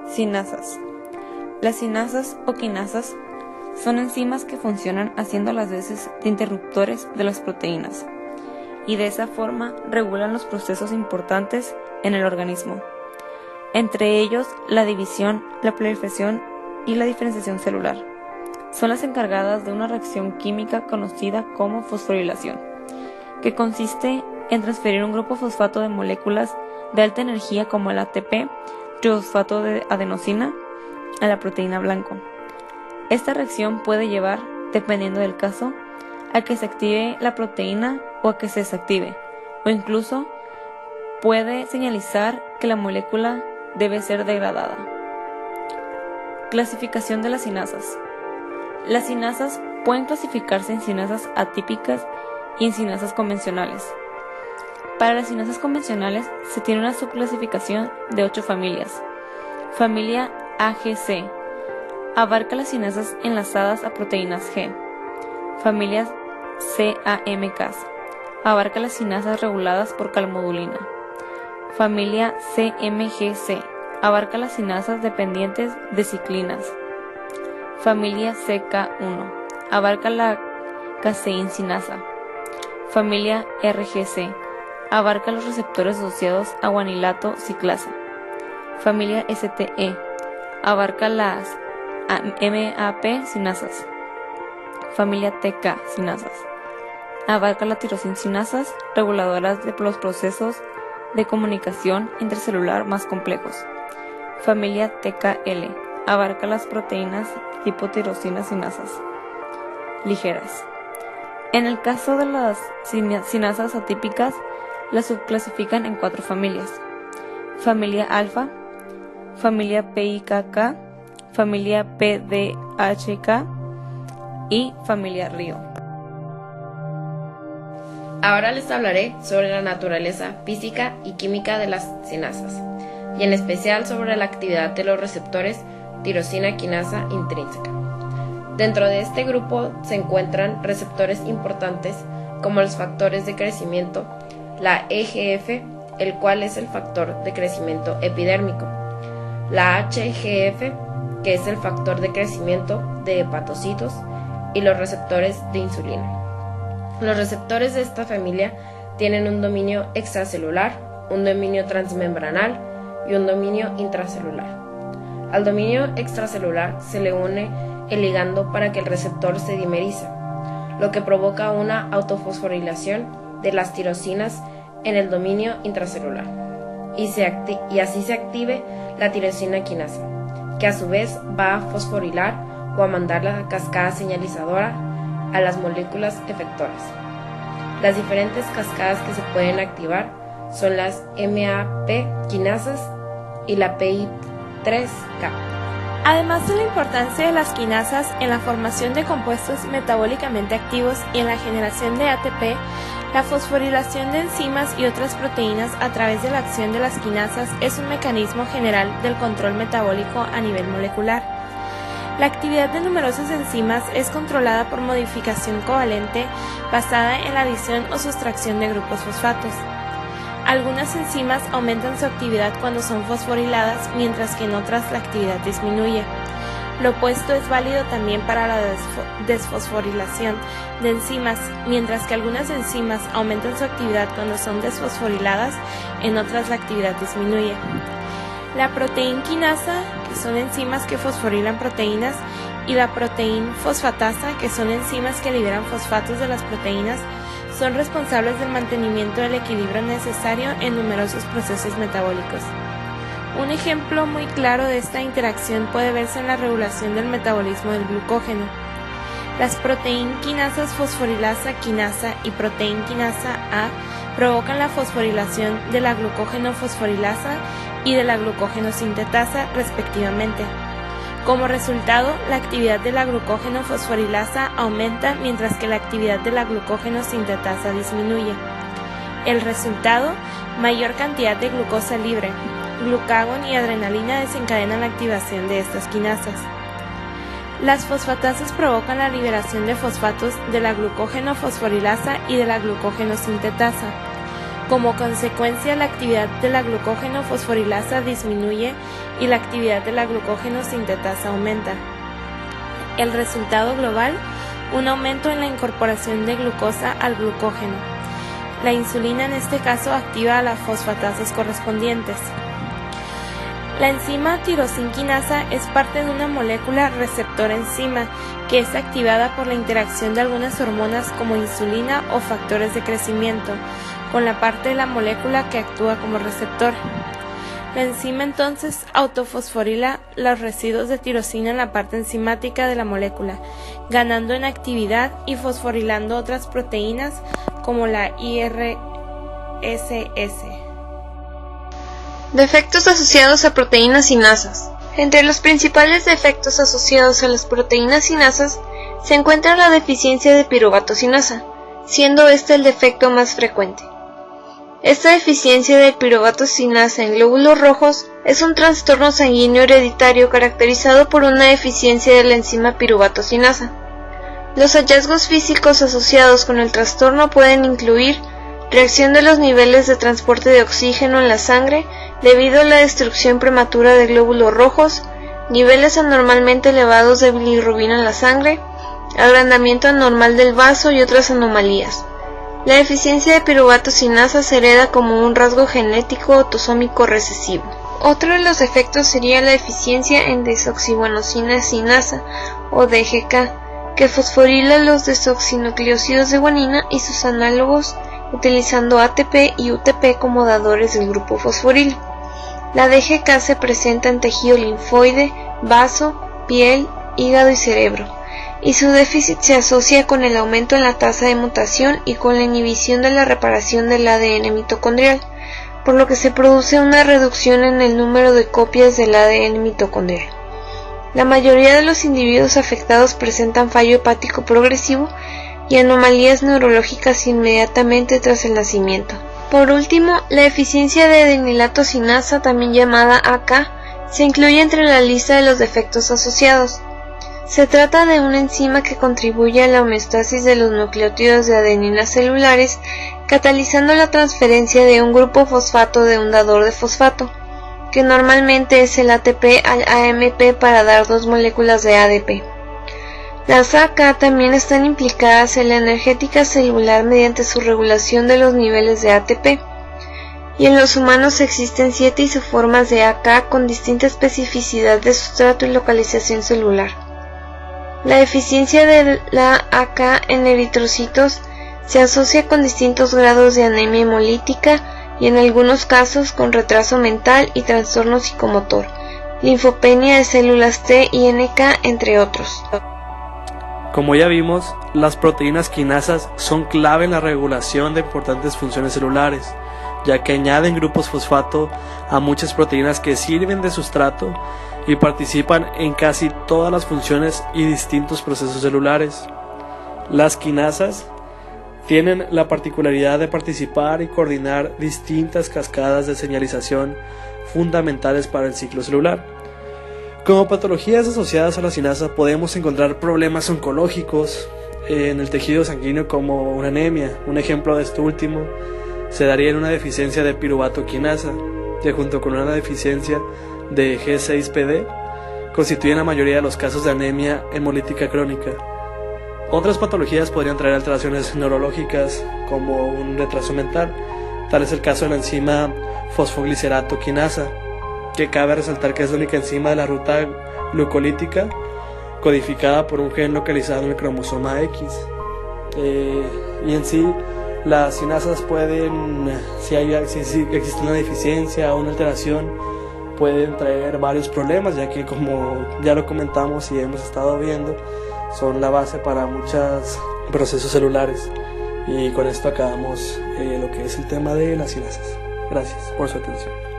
Cinasas. Las cinasas o quinasas son enzimas que funcionan haciendo las veces de interruptores de las proteínas y de esa forma regulan los procesos importantes en el organismo, entre ellos la división, la proliferación y la diferenciación celular. Son las encargadas de una reacción química conocida como fosforilación, que consiste en transferir un grupo fosfato de moléculas de alta energía como el ATP, trifosfato de adenosina, a la proteína blanco. Esta reacción puede llevar, dependiendo del caso, a que se active la proteína o a que se desactive, o incluso puede señalizar que la molécula debe ser degradada. Clasificación de las cinasas. Las cinasas pueden clasificarse en cinasas atípicas y en cinasas convencionales. Para las cinasas convencionales se tiene una subclasificación de 8 familias. Familia AGC abarca las cinasas enlazadas a proteínas G. Familia CAMK abarca las cinasas reguladas por calmodulina. Familia CMGC abarca las cinasas dependientes de ciclinas. Familia CK1 abarca la caseincinasa. Familia RGC abarca los receptores asociados a guanilato ciclasa. Familia STE abarca las MAP cinasas. Familia TK cinasas abarca las tirosincinasas reguladoras de los procesos de comunicación intercelular más complejos. Familia TKL abarca las proteínas tipo tirosina cinasas ligeras. En el caso de las cinasas atípicas, las subclasifican en 4 familias: familia alfa, familia PIKK, familia PDHK y familia Río. Ahora les hablaré sobre la naturaleza física y química de las cinasas, y en especial sobre la actividad de los receptores tirosina quinasa intrínseca. Dentro de este grupo se encuentran receptores importantes como los factores de crecimiento, la EGF, el cual es el factor de crecimiento epidérmico, la HGF, que es el factor de crecimiento de hepatocitos, y los receptores de insulina. Los receptores de esta familia tienen un dominio extracelular, un dominio transmembranal y un dominio intracelular. Al dominio extracelular se le une el ligando para que el receptor se dimerice, lo que provoca una autofosforilación de las tirosinas en el dominio intracelular, y así se active la tirosina quinasa, que a su vez va a fosforilar o a mandar la cascada señalizadora a las moléculas efectoras. Las diferentes cascadas que se pueden activar son las MAP quinasas y la PI3K. Además de la importancia de las quinasas en la formación de compuestos metabólicamente activos y en la generación de ATP, la fosforilación de enzimas y otras proteínas a través de la acción de las quinasas es un mecanismo general del control metabólico a nivel molecular. La actividad de numerosas enzimas es controlada por modificación covalente basada en la adición o sustracción de grupos fosfatos. Algunas enzimas aumentan su actividad cuando son fosforiladas, mientras que en otras la actividad disminuye. Lo opuesto es válido también para la desfosforilación de enzimas, mientras que algunas enzimas aumentan su actividad cuando son desfosforiladas, en otras la actividad disminuye. La proteína quinasa, que son enzimas que fosforilan proteínas, y la proteína fosfatasa, que son enzimas que liberan fosfatos de las proteínas, son responsables del mantenimiento del equilibrio necesario en numerosos procesos metabólicos. Un ejemplo muy claro de esta interacción puede verse en la regulación del metabolismo del glucógeno. Las proteínas quinasas fosforilasa quinasa y proteína quinasa A provocan la fosforilación de la glucógeno fosforilasa y de la glucógeno sintetasa respectivamente. Como resultado, la actividad de la glucógeno fosforilasa aumenta mientras que la actividad de la glucógeno sintetasa disminuye. El resultado, mayor cantidad de glucosa libre, glucagón y adrenalina desencadenan la activación de estas quinasas. Las fosfatasas provocan la liberación de fosfatos de la glucógeno fosforilasa y de la glucógeno sintetasa. Como consecuencia, la actividad de la glucógeno fosforilasa disminuye y la actividad de la glucógeno sintetasa aumenta. El resultado global, un aumento en la incorporación de glucosa al glucógeno. La insulina en este caso activa a las fosfatasas correspondientes. La enzima tirosinquinasa es parte de una molécula receptor-enzima que es activada por la interacción de algunas hormonas como insulina o factores de crecimiento con la parte de la molécula que actúa como receptor. La enzima entonces autofosforila los residuos de tirosina en la parte enzimática de la molécula, ganando en actividad y fosforilando otras proteínas como la IRSS. Defectos asociados a proteínas sinasas. Entre los principales defectos asociados a las proteínas sinasas se encuentra la deficiencia de piruvato sinasa, siendo este el defecto más frecuente. Esta deficiencia de piruvato sinasa en glóbulos rojos es un trastorno sanguíneo hereditario caracterizado por una deficiencia de la enzima piruvato sinasa. Los hallazgos físicos asociados con el trastorno pueden incluir reacción de los niveles de transporte de oxígeno en la sangre debido a la destrucción prematura de glóbulos rojos, niveles anormalmente elevados de bilirrubina en la sangre, agrandamiento anormal del vaso y otras anomalías. La deficiencia de piruvato sinasa se hereda como un rasgo genético autosómico recesivo. Otro de los defectos sería la deficiencia en desoxibuenosina sinasa o DGK, que fosforila los desoxinucleósidos de guanina y sus análogos utilizando ATP y UTP como dadores del grupo fosforilo. La DGK se presenta en tejido linfoide, vaso, piel, hígado y cerebro, y su déficit se asocia con el aumento en la tasa de mutación y con la inhibición de la reparación del ADN mitocondrial, por lo que se produce una reducción en el número de copias del ADN mitocondrial. La mayoría de los individuos afectados presentan fallo hepático progresivo y anomalías neurológicas inmediatamente tras el nacimiento. Por último, la deficiencia de adenilato sinasa, también llamada AK, se incluye entre la lista de los defectos asociados. Se trata de una enzima que contribuye a la homeostasis de los nucleótidos de adenina celulares, catalizando la transferencia de un grupo fosfato de un dador de fosfato, que normalmente es el ATP al AMP para dar dos moléculas de ADP. Las AK también están implicadas en la energética celular mediante su regulación de los niveles de ATP, y en los humanos existen 7 isoformas de AK con distinta especificidad de sustrato y localización celular. La deficiencia de la AK en eritrocitos se asocia con distintos grados de anemia hemolítica y en algunos casos con retraso mental y trastorno psicomotor, linfopenia de células T y NK, entre otros. Como ya vimos, las proteínas quinasas son clave en la regulación de importantes funciones celulares, ya que añaden grupos fosfato a muchas proteínas que sirven de sustrato y participan en casi todas las funciones y distintos procesos celulares. Las quinasas tienen la particularidad de participar y coordinar distintas cascadas de señalización fundamentales para el ciclo celular. Como patologías asociadas a la quinasa podemos encontrar problemas oncológicos en el tejido sanguíneo como una anemia. Un ejemplo de esto último se daría en una deficiencia de piruvato quinasa, que junto con una deficiencia de G6PD constituyen la mayoría de los casos de anemia hemolítica crónica. Otras patologías podrían traer alteraciones neurológicas como un retraso mental, tal es el caso de la enzima fosfoglicerato quinasa, que cabe resaltar que es la única enzima de la ruta glucolítica codificada por un gen localizado en el cromosoma X. Y en sí, las quinasas pueden, si existe una deficiencia o una alteración, pueden traer varios problemas, ya que, como ya lo comentamos y hemos estado viendo, son la base para muchos procesos celulares. Y con esto acabamos lo que es el tema de las quinasas. Gracias por su atención.